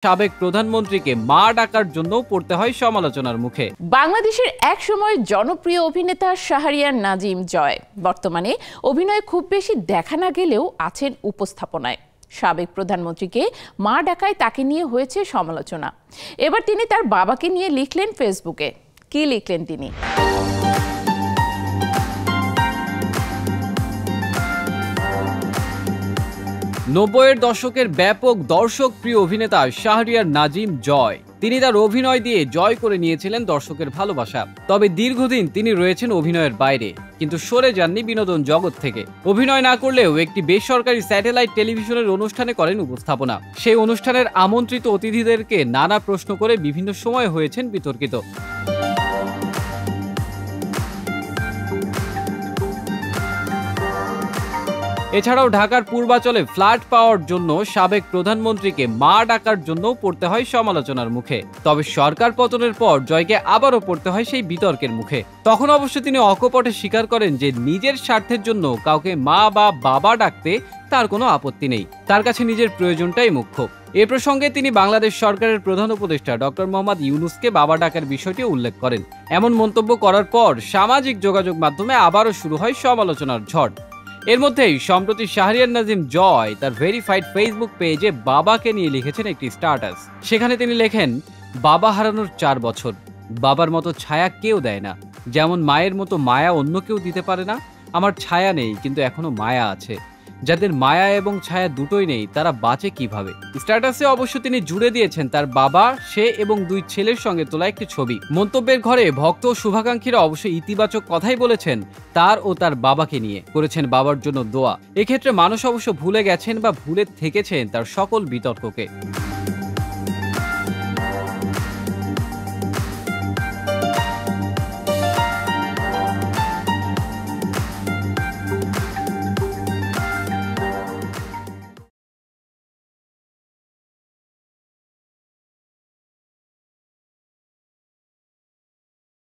সাবেক প্রধানমন্ত্রীকে মা ডাকার জন্য পড়তে হয় সমালোচনার মুখে। বাংলাদেশের এক সময় জনপ্রিয় অভিনেতা শাহরিয়ার নাজিম জয় বর্তমানে অভিনয়ে খুব বেশি দেখা না গেলেও আছেন উপস্থাপনায়। সাবেক প্রধানমন্ত্রীকে মা ডাকায় তাকে নিয়ে হয়েছে সমালোচনা। এবার তিনি তার বাবাকে নিয়ে লিখলেন ফেসবুকে। কি লিখলেন তিনি? ৯০-এর দশকের ব্যাপক দর্শক প্রিয় অভিনেতা শাহরিয়ার নাজিম জয়। তিনি তার অভিনয় দিয়ে জয় করে নিয়েছিলেন দর্শকের ভালোবাসা। তবে দীর্ঘদিন তিনি রয়েছেন অভিনয়ের বাইরে, কিন্তু সরে যাননি বিনোদন জগৎ থেকে। অভিনয় না করলেও একটি বেসরকারি স্যাটেলাইট টেলিভিশনের অনুষ্ঠানে করেন উপস্থাপনা। সেই অনুষ্ঠানের আমন্ত্রিত অতিথিদেরকে নানা প্রশ্ন করে বিভিন্ন সময় হয়েছেন বিতর্কিত। এছাড়াও ঢাকার পূর্বাঞ্চলে ফ্ল্যাট পাওয়ার জন্য সাবেক প্রধানমন্ত্রীকে মা ডাকার জন্য পড়তে হয় সমালোচনার মুখে। তবে সরকার পতনের পর জয়কে আবারও পড়তে হয় সেই বিতর্কের মুখে। তখন অবশ্য তিনি অকপটে স্বীকার করেন যে নিজের স্বার্থের জন্য কাউকে মা বা বাবা ডাকতে তার কোনো আপত্তি নেই, তার কাছে নিজের প্রয়োজনটাই মুখ্য। এ প্রসঙ্গে তিনি বাংলাদেশ সরকারের প্রধান উপদেষ্টা ডক্টর মোহাম্মদ ইউনূসকে বাবা ডাকার বিষয়টি উল্লেখ করেন। এমন মন্তব্য করার পর সামাজিক যোগাযোগ মাধ্যমে আবারও শুরু হয় সমালোচনার ঝড়। এর মধ্যেই সম্প্রতি শাহরিয়ার নাজিম জয় তার ভেরিফাইড ফেসবুক পেজে বাবাকে নিয়ে লিখেছেন একটি স্ট্যাটাস। সেখানে তিনি লেখেন, বাবা হারানোর ৪ বছর, বাবার মতো ছায়া কেউ দেয় না, যেমন মায়ের মতো মায়া অন্য কেউ দিতে পারে না। আমার ছায়া নেই, কিন্তু এখনো মায়া আছে। যাদের মায়া এবং ছায়া দুটোই নেই তারা বাঁচে কিভাবে? স্ট্যাটাসে অবশ্য তিনি জুড়ে দিয়েছেন তার বাবা, সে এবং 2 ছেলের সঙ্গে তোলা একটি ছবি। মন্তব্যের ঘরে ভক্ত ও শুভাকাঙ্ক্ষীরা অবশ্যই ইতিবাচক কথাই বলেছেন তার ও তার বাবাকে নিয়ে, করেছেন বাবার জন্য দোয়া। এক্ষেত্রে মানুষ অবশ্য ভুলে গেছেন বা ভুলে থেকেছেন তার সকল বিতর্ককে।